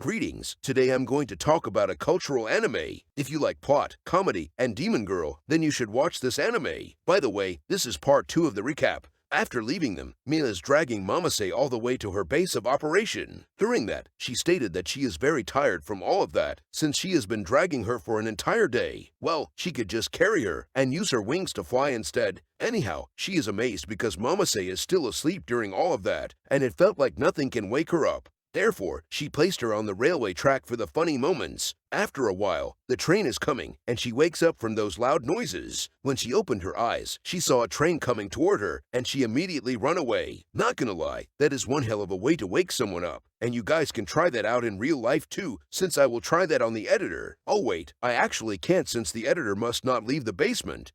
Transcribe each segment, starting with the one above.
Greetings! Today I'm going to talk about a cultural anime. If you like plot, comedy, and Demon Girl, then you should watch this anime. By the way, this is part 2 of the recap. After leaving them, Mia is dragging Mamase all the way to her base of operation. During that, she stated that she is very tired from all of that, since she has been dragging her for an entire day. Well, she could just carry her and use her wings to fly instead. Anyhow, she is amazed because Mamase is still asleep during all of that, and it felt like nothing can wake her up. Therefore, she placed her on the railway track for the funny moments. After a while, the train is coming, and she wakes up from those loud noises. When she opened her eyes, she saw a train coming toward her, and she immediately run away. Not gonna lie, that is one hell of a way to wake someone up. And you guys can try that out in real life too, since I will try that on the editor. Oh wait, I actually can't since the editor must not leave the basement.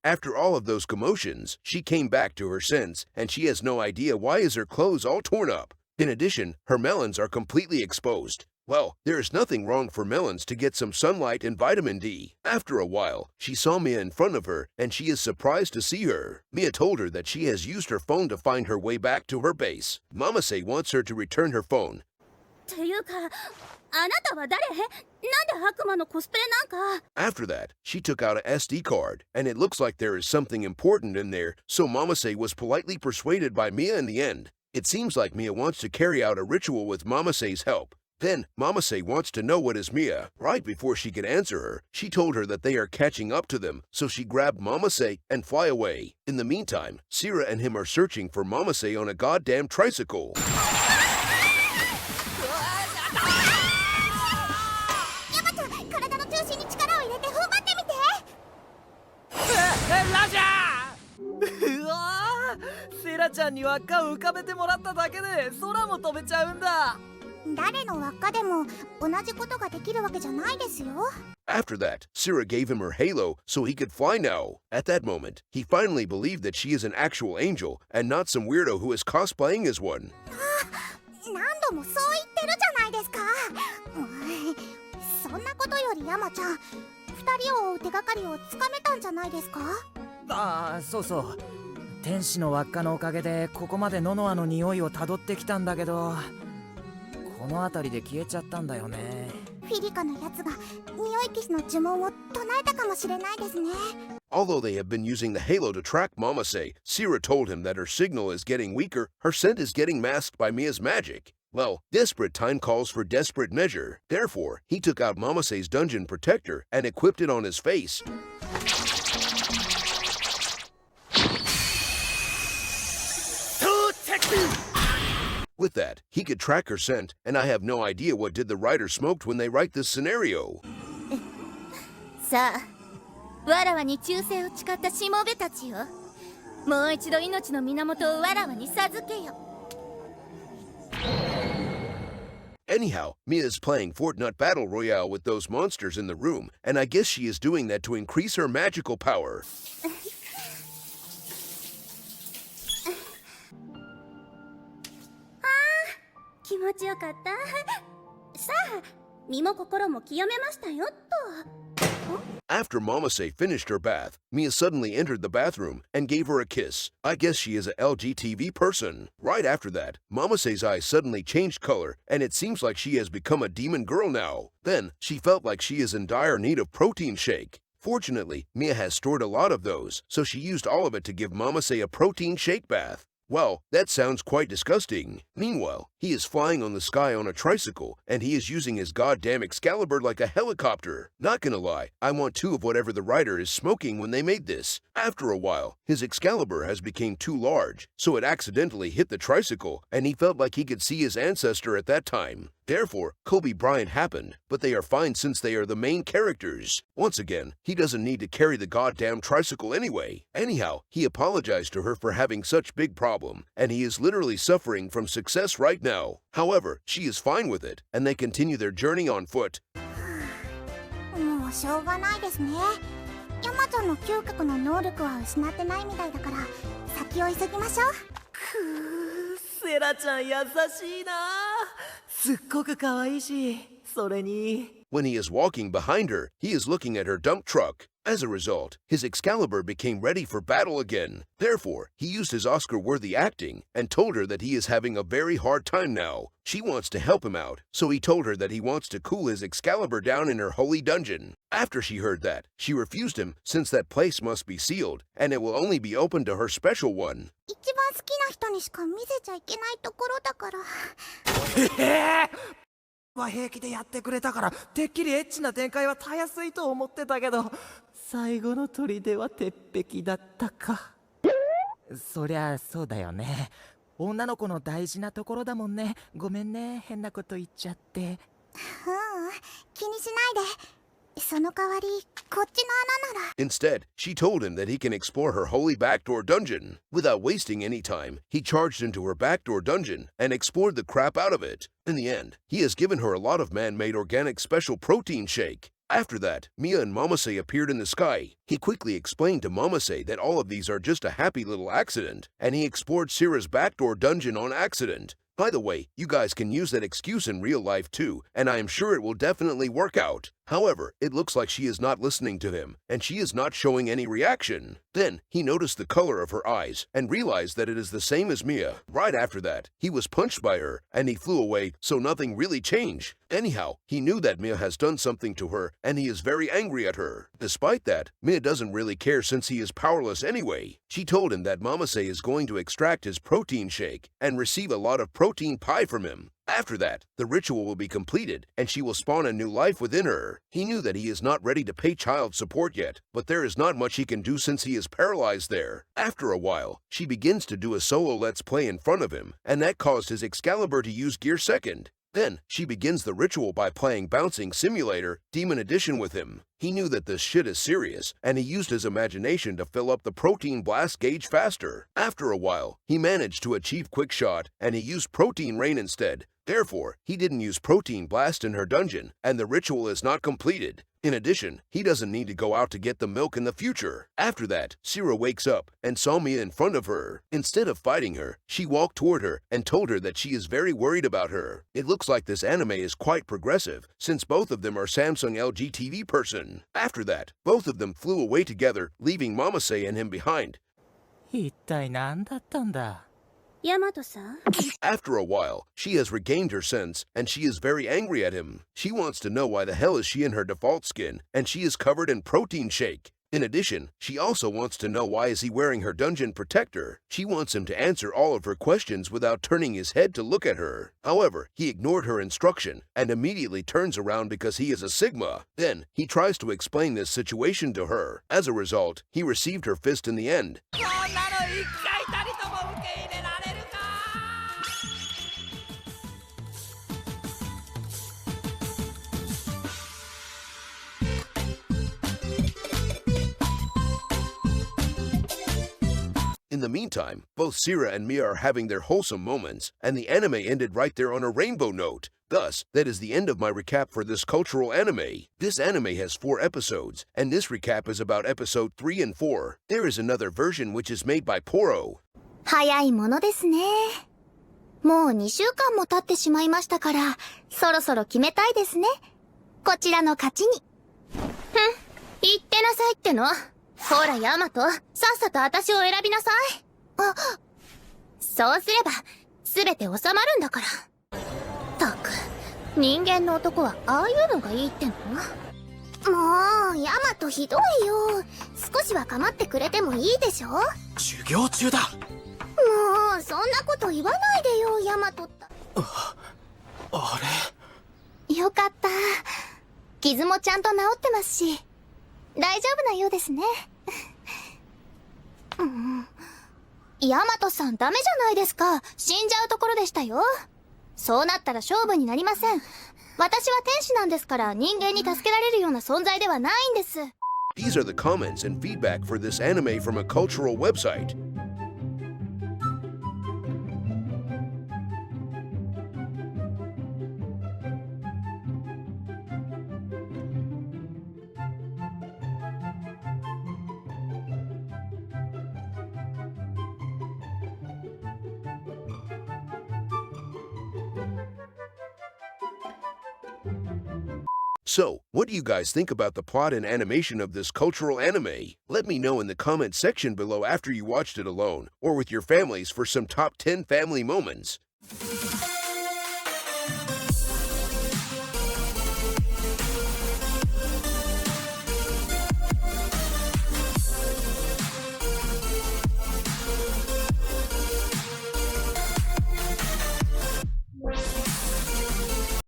After all of those commotions, she came back to her sense, and she has no idea why is her clothes all torn up. In addition, her melons are completely exposed. Well, there is nothing wrong for melons to get some sunlight and vitamin D. After a while, she saw Mia in front of her, and she is surprised to see her. Mia told her that she has used her phone to find her way back to her base. Mamase wants her to return her phone. ていうか、あなたは誰？なんで悪魔のコスプレなんか？ After that, she took out a SD card, and it looks like there is something important in there, so Mamase was politely persuaded by Mia in the end. It seems like Mia wants to carry out a ritual with Mamase's help. Then, Mamase wants to know what is Mia. Right before she could answer her, she told her that they are catching up to them, so she grabbed Mamase and fly away. In the meantime, Sira and him are searching for Mamase on a goddamn tricycle. ヤマちゃん、体の中心に力を入れて踏ん張ってみて。ラジャーうわー、セラちゃんに輪っかを浮かべてもらっただけで空も飛べちゃうんだ。誰の輪っかでも同じことができるわけじゃないですよ。 After that, Sira gave him her halo so he could fly now. At that moment, he finally believed that she is an actual angel and not some weirdo who is cosplaying as one. 何度もそう言ってるじゃないですか。そんなことよりヤマちゃん、2人を追う手がかりをつかめたんじゃないですか？ああ、そうそう。天使の輪っかのおかげでここまでノノアの匂いをたどってきたんだけど、この辺りで消えちゃったんだよね。フィリカのやつが匂い消しの呪文を唱えたかもしれないですね。 Although they have been using the halo to track Mamase, Sira told him that her signal is getting weaker, her scent is getting masked by Mia's magic. Well, desperate time calls for desperate measure. Therefore, he took out Mamase's dungeon protector and equipped it on his face. With that, he could track her scent, and I have no idea what did the writer smoked when they write this scenario. さあ、わらわに忠誠を誓ったしもべたちよ。もう一度命の源をわらわに授けよ。 Anyhow, Mia is playing Fortnite Battle Royale with those monsters in the room, and I guess she is doing that to increase her magical power. 気持ちよかった。さあ、身も心も清めましたよと。 After Mamase finished her bath, Mia suddenly entered the bathroom and gave her a kiss. I guess she is a LGTV person. Right after that, Mamase's eyes suddenly changed color, and it seems like she has become a demon girl now. Then, she felt like she is in dire need of protein shake. Fortunately, Mia has stored a lot of those, so she used all of it to give Mamase a protein shake bath. Well, that sounds quite disgusting. Meanwhile, he is flying on the sky on a tricycle, and he is using his goddamn Excalibur like a helicopter. Not gonna lie, I want 2 of whatever the writer is smoking when they made this. After a while, his Excalibur has become too large, so it accidentally hit the tricycle, and he felt like he could see his ancestor at that time. Therefore, Kobe Bryant happened, but they are fine since they are the main characters. Once again, he doesn't need to carry the goddamn tricycle anyway. Anyhow, he apologized to her for having such big problem, and he is literally suffering from success right now. However, she is fine with it, and they continue their journey on foot. もうしょうがないですね。ヤマちゃんの嗅覚の能力は失ってないみたいだから、先を急ぎましょう。セラちゃん優しいな。すっごく可愛いし、それに。When he is walking behind her, he is looking at her dump truck. As a result, his Excalibur became ready for battle again. Therefore, he used his Oscar-worthy acting and told her that he is having a very hard time now. She wants to help him out, so he told her that he wants to cool his Excalibur down in her holy dungeon. After she heard that, she refused him since that place must be sealed, and it will only be open to her special one. 一番好きな人にしか見せちゃいけないところだから。は平気でやってくれたからてっきりエッチな展開はたやすいと思ってたけど最後の砦は鉄壁だったか。そりゃそうだよね。女の子の大事なところだもんね。ごめんね、変なこと言っちゃって。気にしないで。その代わり、こっちの穴なら。Instead, she told him that he can explore her holy backdoor dungeon. Without wasting any time, he charged into her backdoor dungeon and explored the crap out of it. In the end, he has given her a lot of man-made organic special protein shake. After that, Mia and Mamase appeared in the sky. He quickly explained to Mamase that all of these are just a happy little accident, and he explored Sira's backdoor dungeon on accident. By the way, you guys can use that excuse in real life too, and I am sure it will definitely work out. However, it looks like she is not listening to him, and she is not showing any reaction. Then, he noticed the color of her eyes and realized that it is the same as Mia. Right after that, he was punched by her, and he flew away, so nothing really changed. Anyhow, he knew that Mia has done something to her, and he is very angry at her. Despite that, Mia doesn't really care since he is powerless anyway. She told him that Mamase is going to extract his protein shake and receive a lot of protein pie from him. After that, the ritual will be completed, and she will spawn a new life within her. He knew that he is not ready to pay child support yet, but there is not much he can do since he is paralyzed there. After a while, she begins to do a solo let's play in front of him, and that caused his Excalibur to use Gear Second. Then, she begins the ritual by playing Bouncing Simulator Demon Edition with him. He knew that this shit is serious, and he used his imagination to fill up the protein blast gauge faster. After a while, he managed to achieve Quick Shot, and he used Protein Rain instead. Therefore, he didn't use Protein Blast in her dungeon, and the ritual is not completed. In addition, he doesn't need to go out to get the milk in the future. After that, Sira wakes up and saw Mia in front of her. Instead of fighting her, she walked toward her and told her that she is very worried about her. It looks like this anime is quite progressive, since both of them are Samsung LG TV person. After that, both of them flew away together, leaving Mamase and him behind. 一体何だったんだ。ヤマトさん。After a while, she has regained her sense, and she is very angry at him. She wants to know why the hell is she in her default skin, and she is covered in protein shake. In addition, she also wants to know why is he wearing her dungeon protector. She wants him to answer all of her questions without turning his head to look at her. However, he ignored her instruction and immediately turns around because he is a Sigma. Then, he tries to explain this situation to her. As a result, he received her fist in the end. In the meantime, both Sira and Mia are having their wholesome moments, and the anime ended right there on a rainbow note. Thus, that is the end of my recap for this cultural anime. This anime has 4 episodes, and this recap is about episode 3 and 4. There is another version which is made by Poro. 早いものですね。もう2週間も経ってしまいましたから、そろそろ決めたいですね。こちらの勝ちに。言ってなさいっての。ほらヤマト、さっさと私を選びなさい。そうすれば、すべて収まるんだから。ったく、人間の男はああいうのがいいっての？もう、ヤマトひどいよ。少しは構ってくれてもいいでしょ？授業中だ。もう、そんなこと言わないでよ、ヤマトった。あれ？よかった。傷もちゃんと治ってますし、大丈夫なようですね。ヤマトさんダメじゃないですか。死んじゃうところでしたよ。そうなったら勝負になりません。私は天使なんですから人間に助けられるような存在ではないんです。These are the comments and feedback for this anime from a cultural website. So, what do you guys think about the plot and animation of this cultural anime? Let me know in the comment section below after you watched it alone or with your families for some top 10 family moments.